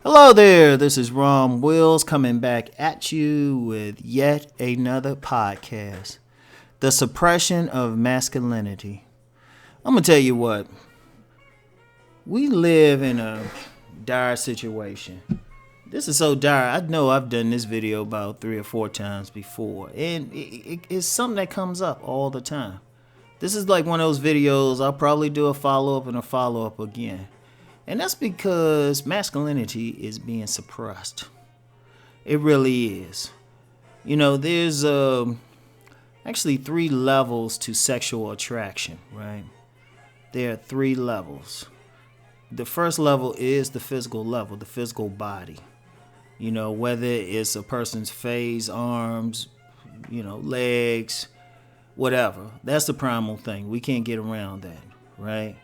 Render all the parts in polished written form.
Hello there, this is Rom Wills coming back at you with yet another podcast. The Suppression of Masculinity. I'm going to tell you what, we live in a dire situation. This is so dire, I know I've done this video about 3 or 4 times before, and it's something that comes up all the time. This is like one of those videos, I'll probably do a follow-up and a follow-up again. And that's because masculinity is being suppressed. It really is. You know, there's actually 3 levels to sexual attraction, right? There are 3 levels. The first level is the physical level, the physical body. You know, whether it's a person's face, arms, legs, whatever. That's the primal thing. We can't get around that, right?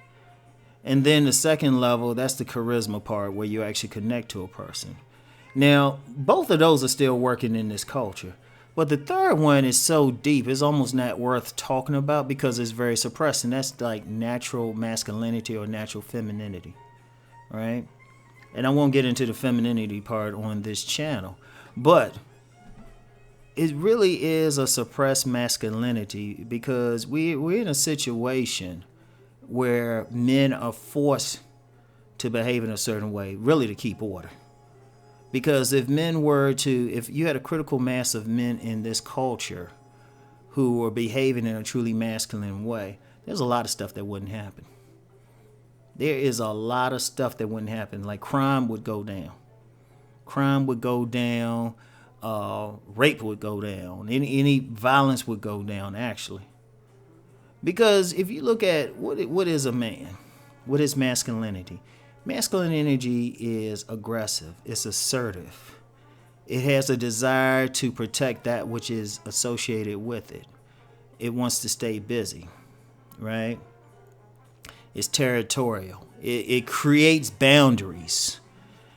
And then the second level, that's the charisma part where you actually connect to a person. Now, both of those are still working in this culture. But the third one is so deep, it's almost not worth talking about because it's very suppressed. And that's like natural masculinity or natural femininity, right? And I won't get into the femininity part on this channel. But it really is a suppressed masculinity because we're in a situation where men are forced to behave in a certain way, really to keep order. Because if you had a critical mass of men in this culture who were behaving in a truly masculine way, there's a lot of stuff that wouldn't happen. There is a lot of stuff that wouldn't happen. Like crime would go down. Crime would go down. Rape would go down. Any violence would go down, actually. Because if you look at what is a man, what is masculinity? Masculine energy is aggressive. It's assertive. It has a desire to protect that which is associated with it. It wants to stay busy, right? It's territorial. It creates boundaries.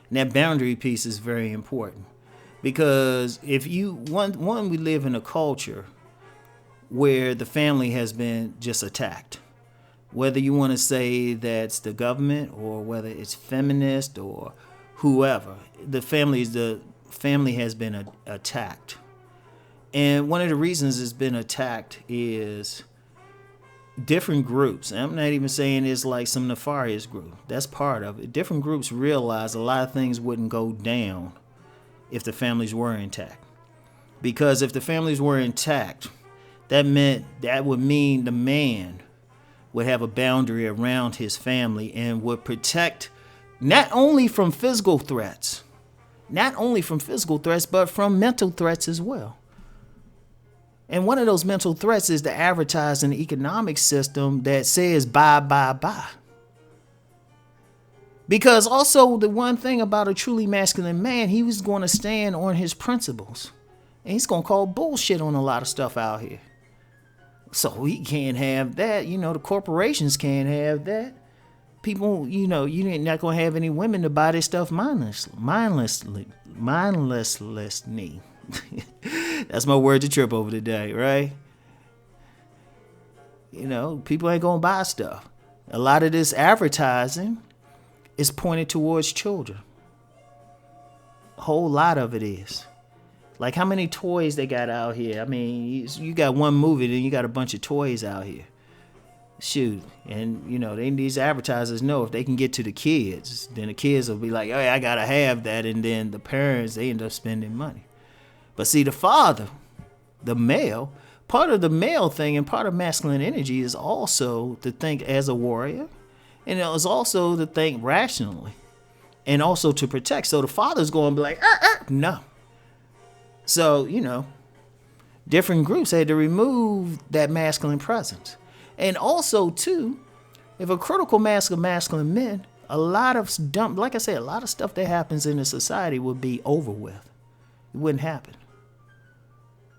And that boundary piece is very important. Because if we live in a culture where the family has been just attacked. Whether you want to say that's the government or whether it's feminist or whoever, the family has been attacked. And one of the reasons it's been attacked is different groups. I'm not even saying it's like some nefarious group. That's part of it. Different groups realize a lot of things wouldn't go down if the families were intact. Because if the families were intact, that would mean the man would have a boundary around his family and would protect not only from physical threats, but from mental threats as well. And one of those mental threats is the advertising economic system that says buy, buy, buy. Because also the one thing about a truly masculine man, he was going to stand on his principles. And he's going to call bullshit on a lot of stuff out here. So he can't have that. The corporations can't have that. People, you're not going to have any women to buy this stuff mindlessly. That's my word to trip over today, right? People ain't going to buy stuff. A lot of this advertising is pointed towards children. A whole lot of it is. Like how many toys they got out here? I mean, you got one movie, then you got a bunch of toys out here. Shoot. And, these advertisers know if they can get to the kids, then the kids will be like, hey, I got to have that. And then the parents, they end up spending money. But see, the father, the male, part of the male thing and part of masculine energy is also to think as a warrior. And it was also to think rationally and also to protect. So the father's going to be like, no. So, different groups had to remove that masculine presence. And also, too, if a critical mass of masculine men, a lot of stuff that happens in the society would be over with. It wouldn't happen.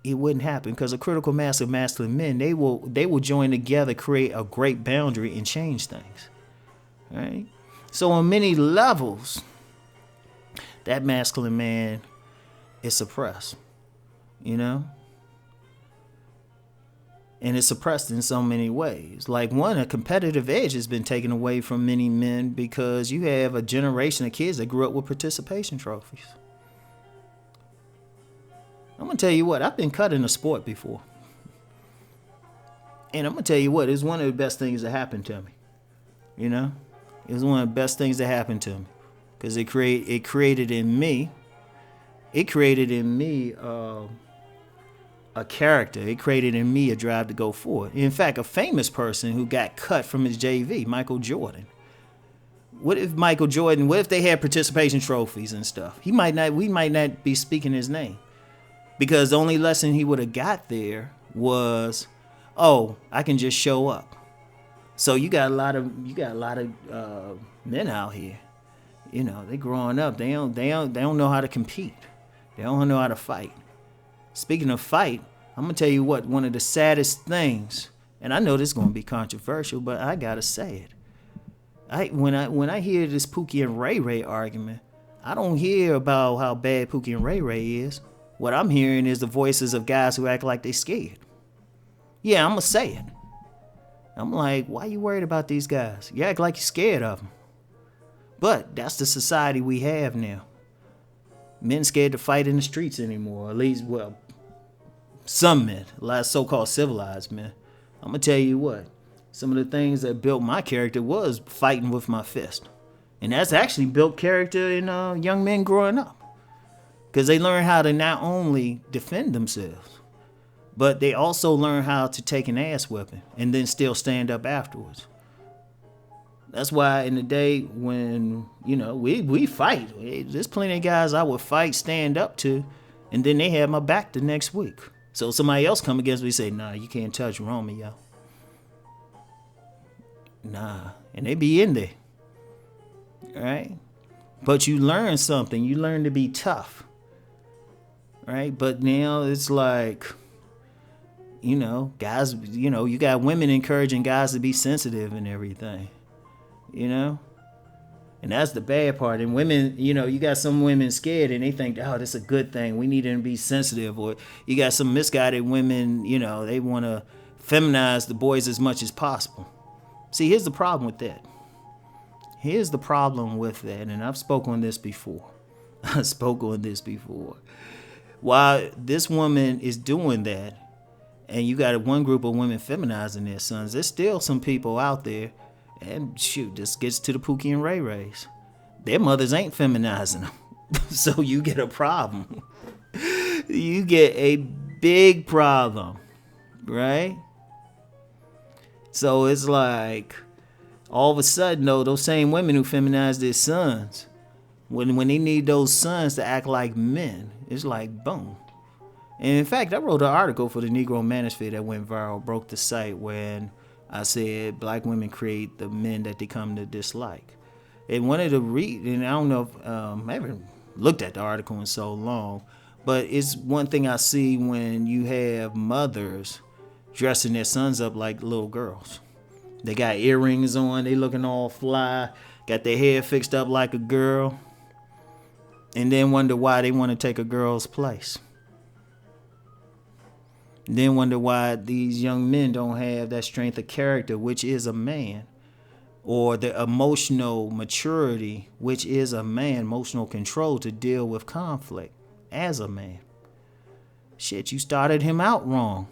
It wouldn't happen because a critical mass of masculine men, they will join together, create a great boundary and change things. Right? So on many levels, that masculine man is suppressed. And it's suppressed in so many ways. Like one, a competitive edge has been taken away from many men because you have a generation of kids that grew up with participation trophies. I'm going to tell you what, I've been cut in a sport before. And I'm going to tell you what, it's one of the best things that happened to me. You know? It was one of the best things that happened to me. Because it created in me a character. It created in me a drive to go forward. In fact, a famous person who got cut from his JV, Michael Jordan. What if they had participation trophies and stuff? We might not be speaking his name. Because the only lesson he would have got there was, oh, I can just show up. So you got a lot of men out here. You know, they growing up. They don't know how to compete. They don't know how to fight. Speaking of fight, I'm gonna tell you what. One of the saddest things, and I know this is gonna be controversial, but I gotta say it. When I hear this Pookie and Ray Ray argument, I don't hear about how bad Pookie and Ray Ray is. What I'm hearing is the voices of guys who act like they scared. Yeah, I'm gonna say it. I'm like, why you worried about these guys? You act like you're scared of them. But that's the society we have now. Men scared to fight in the streets anymore. At least, well, some men, a lot of so-called civilized men. I'm gonna tell you what. Some of the things that built my character was fighting with my fist. And that's actually built character in young men growing up. Because they learn how to not only defend themselves, but they also learn how to take an ass whipping and then still stand up afterwards. That's why in the day when, we fight, there's plenty of guys I would fight, stand up to, and then they have my back the next week. So somebody else come against me and say, nah, you can't touch Romeo. Nah, and they be in there, right? But you learn something. You learn to be tough, right? But now it's like, guys, you got women encouraging guys to be sensitive and everything, and that's the bad part. And women, you got some women scared and they think, oh, that's a good thing. We need them to be sensitive. Or you got some misguided women, they want to feminize the boys as much as possible. See, here's the problem with that. And I've spoken on this before. While this woman is doing that, and you got one group of women feminizing their sons, there's still some people out there, and shoot, this gets to the Pookie and Ray Rays. Their mothers ain't feminizing them. So you get a problem. You get a big problem, right? So it's like, all of a sudden, though, those same women who feminize their sons, when they need those sons to act like men, it's like, boom. And in fact, I wrote an article for the Negro Manosphere that went viral, broke the site, when I said black women create the men that they come to dislike. And one of the and I don't know if I haven't looked at the article in so long, but it's one thing I see when you have mothers dressing their sons up like little girls. They got earrings on, they looking all fly, got their hair fixed up like a girl, and then wonder why they want to take a girl's place. Then wonder why these young men don't have that strength of character, which is a man, or the emotional maturity, which is a man, emotional control to deal with conflict as a man. Shit, you started him out wrong.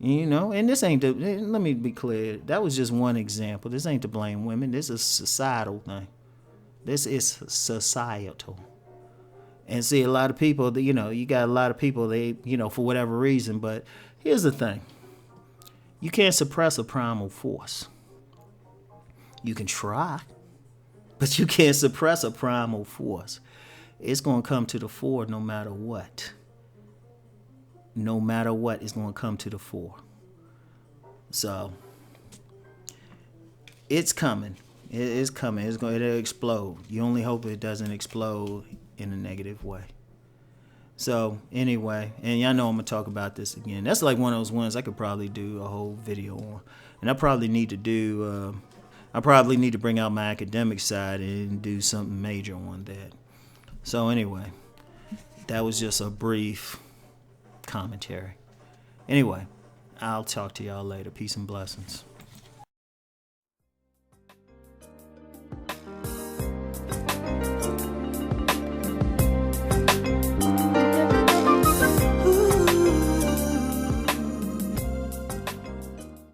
And this ain't let me be clear. That was just one example. This ain't to blame women. This is a societal thing. This is societal. And see, a lot of people, you got a lot of people, they, for whatever reason. But here's the thing. You can't suppress a primal force. You can try, but you can't suppress a primal force. It's going to come to the fore no matter what. No matter what, it's going to come to the fore. So, it's coming. It's coming. It'll explode. You only hope it doesn't explode in a negative way. So, anyway, and y'all know I'm going to talk about this again. That's like one of those ones I could probably do a whole video on. And I probably need to bring out my academic side and do something major on that. So, anyway, that was just a brief commentary. Anyway, I'll talk to y'all later. Peace and blessings.